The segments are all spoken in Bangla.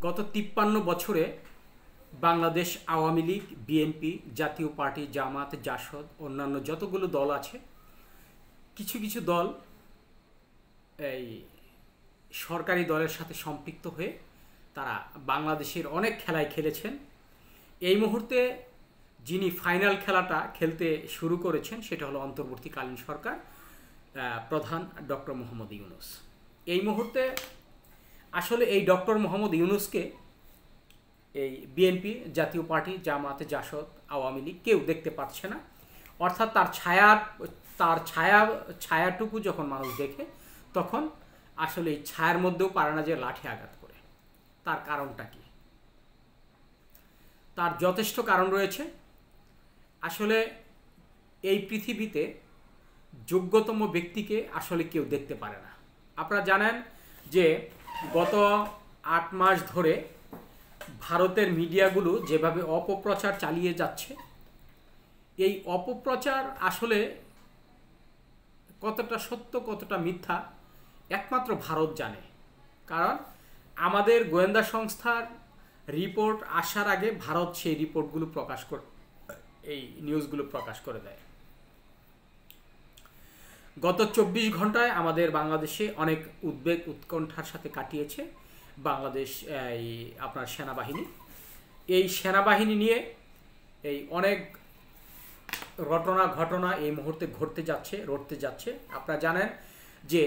গত 53 বছরে বাংলাদেশ আওয়ামী লীগ, বিএনপি, জাতীয় পার্টি, জামাত, জাসদ, অন্যান্য যতগুলো দল আছে, কিছু কিছু দল এই সরকারি দলের সাথে সম্পৃক্ত হয়ে তারা বাংলাদেশের অনেক খেলায় খেলেছেন। এই মুহূর্তে যিনি ফাইনাল খেলাটা খেলতে শুরু করেছেন সেটা হলো অন্তর্বর্তীকালীন সরকার, প্রধান ডক্টর মোহাম্মদ ইউনূস। এই মুহূর্তে আসলে এই ডক্টর মোহাম্মদ ইউনূসকে এই বিএনপি, জাতীয় পার্টি, জামাতে, জাসদ, আওয়ামী লীগ কেউ দেখতে পাচ্ছে না। অর্থাৎ তার ছায়াটুকু যখন মানুষ দেখে তখন আসলে এই ছায়ার মধ্যেও পারে না যে লাঠি আঘাত করে। তার কারণটা কি? তার যথেষ্ট কারণ রয়েছে। আসলে এই পৃথিবীতে যোগ্যতম ব্যক্তিকে আসলে কেউ দেখতে পারে না। আপনারা জানেন যে গত 8 মাস ধরে ভারতের মিডিয়াগুলো যেভাবে অপপ্রচার চালিয়ে যাচ্ছে, এই অপপ্রচার আসলে কতটা সত্য কতটা মিথ্যা একমাত্র ভারত জানে। কারণ আমাদের গোয়েন্দা সংস্থার রিপোর্ট আসার আগে ভারত সেই রিপোর্টগুলো এই নিউজগুলো প্রকাশ করে দেয়। গত 24 ঘন্টায় আমাদের বাংলাদেশে অনেক উদ্বেগ উৎকণ্ঠার সাথে কাটিয়েছে বাংলাদেশ আপনার সেনাবাহিনী। এই সেনাবাহিনী নিয়ে এই অনেক ঘটনা এই মুহূর্তে ঘটতে যাচ্ছে। আপনারা জানেন যে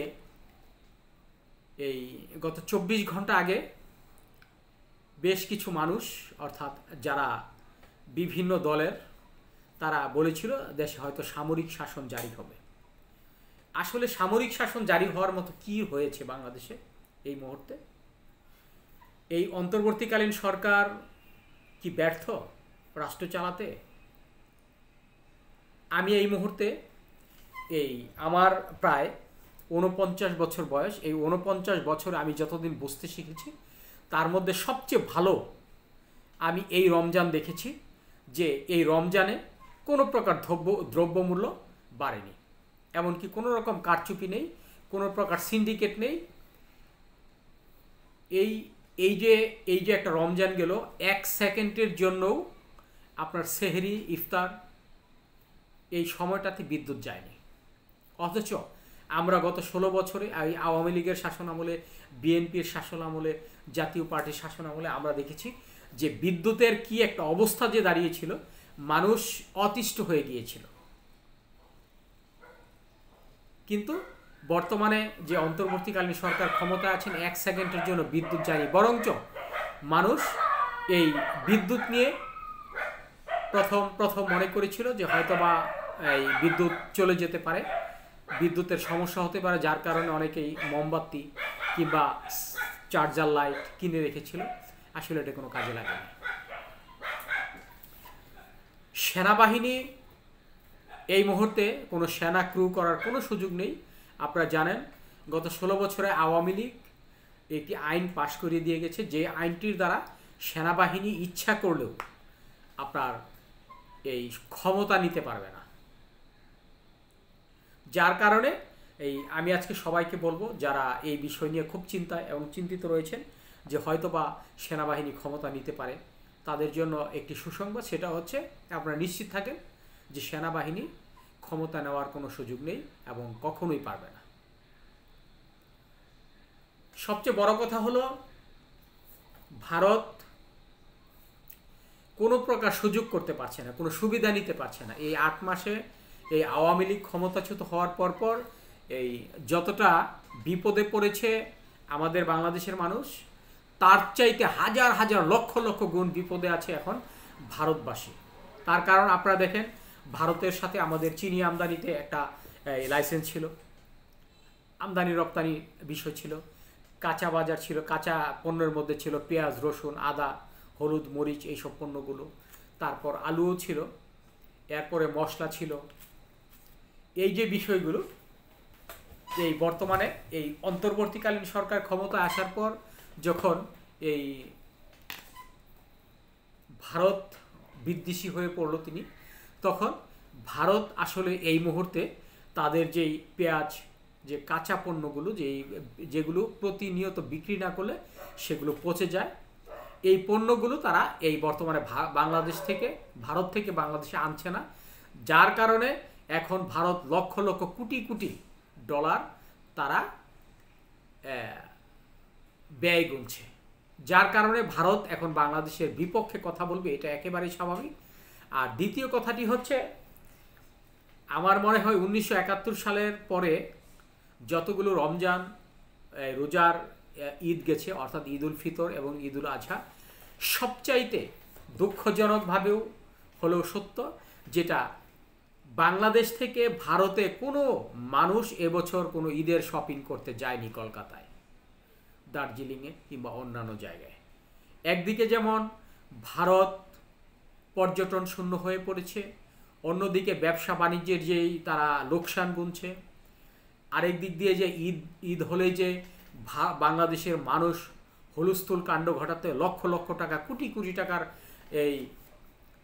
এই গত 24 ঘন্টা আগে বেশ কিছু মানুষ, অর্থাৎ যারা বিভিন্ন দলের, তারা বলেছিল দেশে হয়তো সামরিক শাসন জারি হবে। আসলে সামরিক শাসন জারি হওয়ার মতো কি হয়েছে বাংলাদেশে এই মুহূর্তে? এই অন্তর্বর্তীকালীন সরকার কি ব্যর্থ রাষ্ট্র চালাতে? আমি এই মুহূর্তে আমার প্রায় 49 বছর বয়স, এই 49 বছর আমি যতদিন বুঝতে শিখেছি তার মধ্যে সবচেয়ে ভালো আমি এই রমজান দেখেছি, যে এই রমজানে কোনো প্রকার দ্রব্যমূল্য বাড়েনি, এমনকি কোনো রকম কারচুপি নেই, কোনো প্রকার সিন্ডিকেট নেই। এই যে একটা রমজান গেল, 1 সেকেন্ডের জন্যও আপনার সেহরি, ইফতার এই সময়টাতে বিদ্যুৎ যায়নি। অথচ আমরা গত 16 বছরে আওয়ামী লীগের শাসন আমলে, বিএনপির শাসন আমলে, জাতীয় পার্টির শাসন আমলে আমরা দেখেছি যে বিদ্যুতের কি একটা অবস্থা যে দাঁড়িয়েছিল, মানুষ অতিষ্ঠ হয়ে গিয়েছিল। কিন্তু বর্তমানে যে অন্তর্বর্তীকালীন সরকার ক্ষমতায় আছেন, 1 সেকেন্ডের জন্য বিদ্যুৎ যায়নি, বরঞ্চ মানুষ এই বিদ্যুৎ নিয়ে প্রথম মনে করেছিল যে হয়তোবা এই বিদ্যুৎ চলে যেতে পারে, বিদ্যুতের সমস্যা হতে পারে, যার কারণে অনেকেই মোমবাতি কিংবা চার্জার লাইট কিনে রেখেছিল। আসলে এটা কোনো কাজে লাগেনি। সেনাবাহিনী এই মুহূর্তে কোনো সেনা ক্রু করার কোনো সুযোগ নেই। আপনারা জানেন গত 16 বছরে আওয়ামী লীগ একটি আইন পাশ করিয়ে দিয়ে গেছে, যে আইনটির দ্বারা সেনাবাহিনী ইচ্ছা করলেও আপনার এই ক্ষমতা নিতে পারবে না। যার কারণে আমি আজকে সবাইকে বলবো, যারা এই বিষয় নিয়ে খুব চিন্তায় এবং চিন্তিত রয়েছেন যে হয়তোবা সেনাবাহিনী ক্ষমতা নিতে পারে, তাদের জন্য একটি সুসংবাদ। সেটা হচ্ছে আপনারা নিশ্চিত থাকেন যে সেনাবাহিনী ক্ষমতা নেওয়ার কোনো সুযোগ নেই এবং কখনোই পারবে না। সবচেয়ে বড় কথা হলো, ভারত কোনো প্রকার সুযোগ করতে পারছে না, কোনো সুবিধা নিতে পারছে না। এই 8 মাসে এই আওয়ামী লীগ ক্ষমতাচ্যুত হওয়ার পর এই যতটা বিপদে পড়েছে আমাদের বাংলাদেশের মানুষ, তার চাইতে হাজার হাজার লক্ষ লক্ষ গুণ বিপদে আছে এখন ভারতবাসী। তার কারণ আপনারা দেখেন, ভারতের সাথে আমাদের চিনি আমদানিতে একটা লাইসেন্স ছিল, আমদানি রপ্তানি বিষয় ছিল, কাঁচা বাজার ছিল, কাঁচা পণ্যের মধ্যে ছিল পেঁয়াজ, রসুন, আদা, হলুদ, মরিচ, এইসব পণ্যগুলো। তারপর আলুও ছিল, এরপরে মশলা ছিল। এই যে বিষয়গুলো এই বর্তমানে এই অন্তর্বর্তীকালীন সরকার ক্ষমতায় আসার পর যখন এই ভারত বিদ্বেষী হয়ে পড়ল তিনি, তখন ভারত আসলে এই মুহূর্তে তাদের যেই পেঁয়াজ, যে কাঁচা পণ্যগুলো যেগুলো প্রতিনিয়ত বিক্রি না করলে সেগুলো পচে যায়, এই পণ্যগুলো তারা এই বর্তমানে বাংলাদেশ থেকে ভারত থেকে বাংলাদেশে আনছে না, যার কারণে এখন ভারত লক্ষ লক্ষ কোটি কোটি ডলার তারা ব্যয় গুনছে, যার কারণে ভারত এখন বাংলাদেশের বিপক্ষে কথা বলবে, এটা একেবারেই স্বাভাবিক। আর দ্বিতীয় কথাটি হচ্ছে, আমার মনে হয় 1971 সালের পরে যতগুলো রমজান রোজার ঈদ গেছে, অর্থাৎ ঈদ উল ফিতর এবং ঈদ উল আজহা, সবচাইতে দুঃখজনকভাবেও হলেও সত্য, যেটা বাংলাদেশ থেকে ভারতে কোনো মানুষ এবছর কোনো ঈদের শপিং করতে যায়নি কলকাতায়, দার্জিলিংয়ে কিংবা অন্যান্য জায়গায়। একদিকে যেমন ভারত পর্যটন শূন্য হয়ে পড়েছে, অন্যদিকে ব্যবসা বাণিজ্যের যেই তারা লোকসান গুনছে, আরেক দিক দিয়ে যে ঈদ হলে যে বাংলাদেশের মানুষ হুলস্থুল কাণ্ড ঘটাতে লক্ষ লক্ষ টাকা কোটি কোটি টাকার এই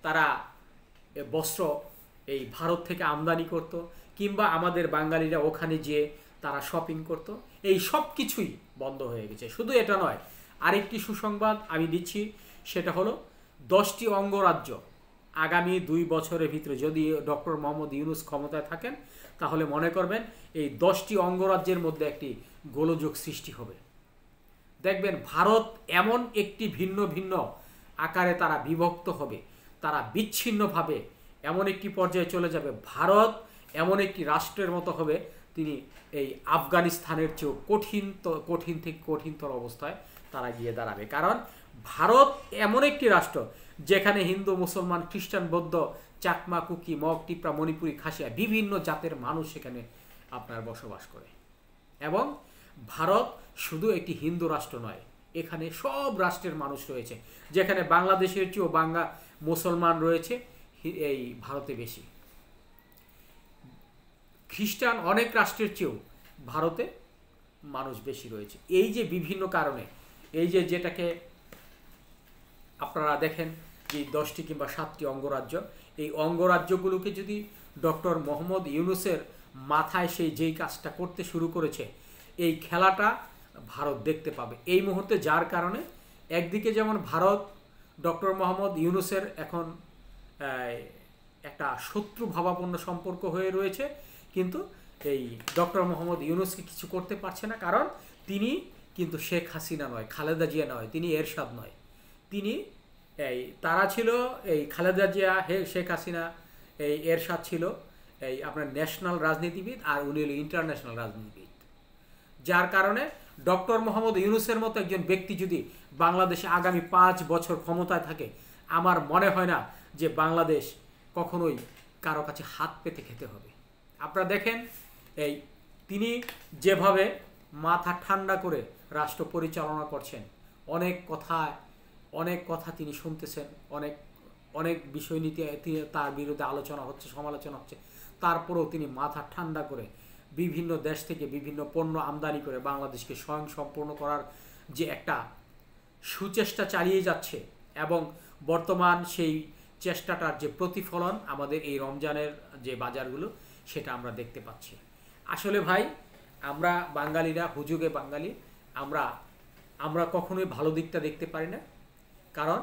তারা বস্ত্র এই ভারত থেকে আমদানি করত, কিংবা আমাদের বাঙালিরা ওখানে যেয়ে তারা শপিং করত, এই সব কিছুই বন্ধ হয়ে গেছে। শুধু এটা নয়, আরেকটি সুসংবাদ আমি দিচ্ছি, সেটা হলো 10টি অঙ্গরাজ্য আগামী 2 বছরের ভিতরে যদি ডক্টর মোহাম্মদ ইউনূস ক্ষমতায় থাকেন, তাহলে মনে করবেন এই 10টি অঙ্গরাজ্যের মধ্যে একটি গোলযোগ সৃষ্টি হবে। দেখবেন ভারত এমন একটি ভিন্ন ভিন্ন আকারে তারা বিভক্ত হবে, তারা বিচ্ছিন্নভাবে এমন একটি পর্যায়ে চলে যাবে, ভারত এমন একটি রাষ্ট্রের মতো হবে, তিনি এই আফগানিস্তানের চেয়েও কঠিন থেকে কঠিনতর অবস্থায় তারা গিয়ে দাঁড়াবে। কারণ ভারত এমন একটি রাষ্ট্র যেখানে হিন্দু, মুসলমান, খ্রিস্টান, বৌদ্ধ, চাকমা, কুকি, মগ, টিপরা, মণিপুরি, খাসিয়া বিভিন্ন জাতের মানুষ সেখানে আপনার বসবাস করে। এবং ভারত শুধু একটি হিন্দু রাষ্ট্র নয়, এখানে সব রাষ্ট্রের মানুষ রয়েছে, যেখানে বাংলাদেশের চেয়েও মুসলমান রয়েছে এই ভারতে বেশি, খ্রিস্টান অনেক রাষ্ট্রের চেয়েও ভারতে মানুষ বেশি রয়েছে। এই যে বিভিন্ন কারণে এই যে যেটাকে আপনারা দেখেন যে 10টি কিংবা 7টি অঙ্গরাজ্য, এই অঙ্গরাজ্যগুলোকে যদি ডক্টর মোহাম্মদ ইউনূসের মাথায় যেই কাজটা করতে শুরু করেছে, এই খেলাটা ভারত দেখতে পাবে এই মুহূর্তে। যার কারণে একদিকে যেমন ভারত ডক্টর মোহাম্মদ ইউনূসের এখন একটা শত্রু ভাবাপন্ন সম্পর্ক হয়ে রয়েছে, কিন্তু এই ডক্টর মোহাম্মদ ইউনূসকে কিছু করতে পারছে না, কারণ তিনি কিন্তু শেখ হাসিনা নয়, খালেদা জিয়া নয়, তিনি এরশাদ নয়, তিনি তারা ছিল এই খালেদা জিয়া, শেখ হাসিনা, এই এরশাদ ছিল এই আপনার ন্যাশনাল রাজনীতিবিদ, আর উনি হলো ইন্টারন্যাশনাল রাজনীতিবিদ। যার কারণে ডক্টর মোহাম্মদ ইউনূসের মতো একজন ব্যক্তি যদি বাংলাদেশে আগামী 5 বছর ক্ষমতায় থাকে, আমার মনে হয় না যে বাংলাদেশ কখনোই কারো কাছে হাত পেতে খেতে হবে। আপনারা দেখেন তিনি যেভাবে মাথা ঠান্ডা করে রাষ্ট্র পরিচালনা করছেন, অনেক কথা তিনি শুনতেছেন, অনেক বিষয় নিয়ে তার বিরুদ্ধে আলোচনা হচ্ছে, সমালোচনা হচ্ছে, তারপরেও তিনি মাথা ঠান্ডা করে বিভিন্ন দেশ থেকে বিভিন্ন পণ্য আমদানি করে বাংলাদেশকে স্বয়ংসম্পূর্ণ করার যে একটা সুচেষ্টা চালিয়ে যাচ্ছে, এবং বর্তমান সেই চেষ্টাটার যে প্রতিফলন আমাদের এই রমজানের যে বাজারগুলো সেটা আমরা দেখতে পাচ্ছি। আসলে ভাই, আমরা বাঙালিরা, হুজুগে বাঙালি, আমরা কখনোই ভালো দিকটা দেখতে পারি না, কারণ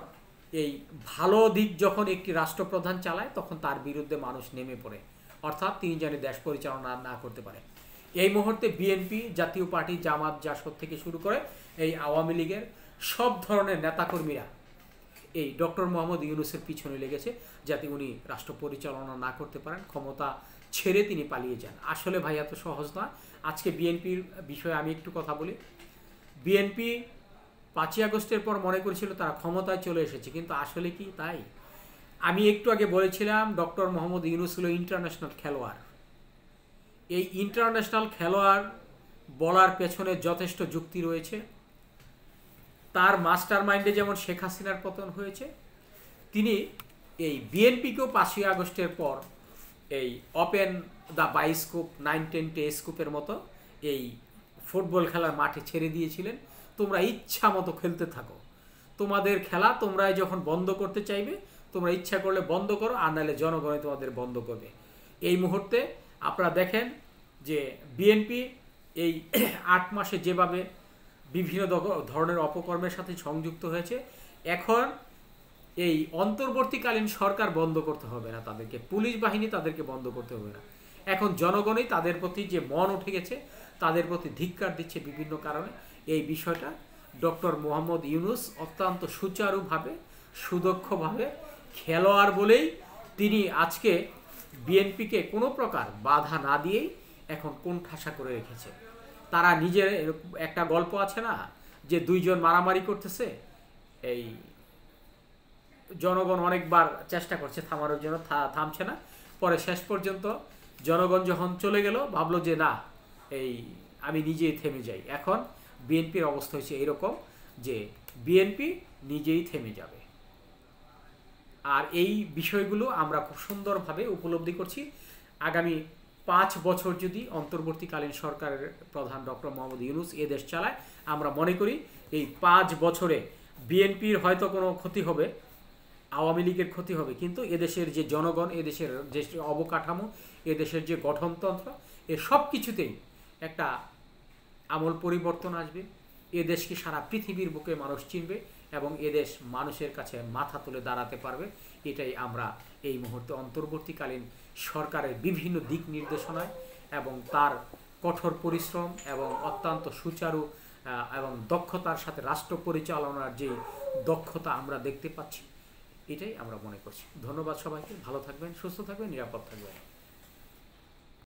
এই ভালো দিক যখন একটি রাষ্ট্রপ্রধান চালায় তখন তার বিরুদ্ধে মানুষ নেমে পড়ে, অর্থাৎ তিনি যেন দেশ পরিচালনা না করতে পারে। এই মুহূর্তে বিএনপি, জাতীয় পার্টি, জামাত, জাসদ থেকে শুরু করে এই আওয়ামী লীগের সব ধরনের নেতাকর্মীরা এই ডক্টর মোহাম্মদ ইউনূসের পিছনে লেগেছে, যাতে উনি রাষ্ট্র পরিচালনা না করতে পারেন, ক্ষমতা ছেড়ে তিনি পালিয়ে যান। আসলে ভাই এত সহজ না। আজকে বিএনপির বিষয়ে আমি একটু কথা বলি। বিএনপি 5ই আগস্টের পর মনে করেছিল তারা ক্ষমতায় চলে এসেছে, কিন্তু আসলে কি তাই? আমি একটু আগে বলেছিলাম ডক্টর মোহাম্মদ ইউনূস হলো ইন্টারন্যাশনাল খেলোয়াড়। এই ইন্টারন্যাশনাল খেলোয়াড় বলার পেছনে যথেষ্ট যুক্তি রয়েছে। তার মাস্টার মাইন্ডে যেমন শেখ হাসিনার পতন হয়েছে, তিনি এই বিএনপিকেও 5ই আগস্টের পর এই ওপেন দ্য বাইস্কোপ 9-10 টেলিস্কোপের মতো এই ফুটবল খেলার মাঠে ছেড়ে দিয়েছিলেন, তোমরা ইচ্ছা মতো খেলতে থাকো, তোমাদের খেলা তোমরাই যখন বন্ধ করতে চাইবে তোমরা ইচ্ছা করলে বন্ধ করো, আর নাহলে জনগণে তোমাদের বন্ধ করবে। এই মুহূর্তে আপনারা দেখেন যে বিএনপি এই 8 মাসে যেভাবে বিভিন্ন ধরনের অপকর্মের সাথে সংযুক্ত হয়েছে। এখন এই অন্তর্বর্তীকালীন সরকার বন্ধ করতে হবে না তাদেরকে, পুলিশ বাহিনী তাদেরকে বন্ধ করতে হবে না। এখন জনগণই তাদের প্রতি যে মন উঠে গেছে, তাদের প্রতি ধিক্কার দিচ্ছে বিভিন্ন কারণে। এই বিষয়টা ডক্টর মোহাম্মদ ইউনূস অত্যন্ত সুচারুভাবে, সুদক্ষভাবে, খেলোয়াড় বলেই তিনি আজকে বিএনপিকে কোনো প্রকার বাধা না দিয়েই এখন কোণঠাসা করে রেখেছে। তারা নিজের, একটা গল্প আছে না যে দুইজন মারামারি করতেছে, এই জনগণ অনেকবার চেষ্টা করছে থামানোর জন্য, থামছে না। পরে শেষ পর্যন্ত জনগণ যখন চলে গেল, ভাবলো যে না, এই আমি নিজেই থেমে যাই। এখন বিএনপির অবস্থা হচ্ছে এরকম যে বিএনপি নিজেই থেমে যাবে। আর এই বিষয়গুলো আমরা খুব সুন্দরভাবে উপলব্ধি করছি। আগামী 5 বছর যদি অন্তর্বর্তীকালীন সরকারের প্রধান ডক্টর মোহাম্মদ ইউনূস এ দেশ চালায়, আমরা মনে করি এই 5 বছরে বিএনপির হয়তো কোনো ক্ষতি হবে, আওয়ামী লীগের ক্ষতি হবে, কিন্তু এদেশের যে জনগণ, এদেশের যে অবকাঠামো, এদেশের যে গঠনতন্ত্র, এ সব কিছুতেই একটা আমূল পরিবর্তন আসবে। এদেশকে সারা পৃথিবীর বুকে মানুষ চিনবে এবং এদেশ মানুষের কাছে মাথা তুলে দাঁড়াতে পারবে। এটাই আমরা এই মুহূর্তে অন্তর্বর্তীকালীন সরকারের বিভিন্ন দিক নির্দেশনায় এবং তার কঠোর পরিশ্রম এবং অত্যন্ত সুচারু এবং দক্ষতার সাথে রাষ্ট্র পরিচালনার যে দক্ষতা আমরা দেখতে পাচ্ছি, এটাই আমরা মনে করছি। ধন্যবাদ সবাইকে। ভালো থাকবেন, সুস্থ থাকবেন, নিরাপদ থাকবেন।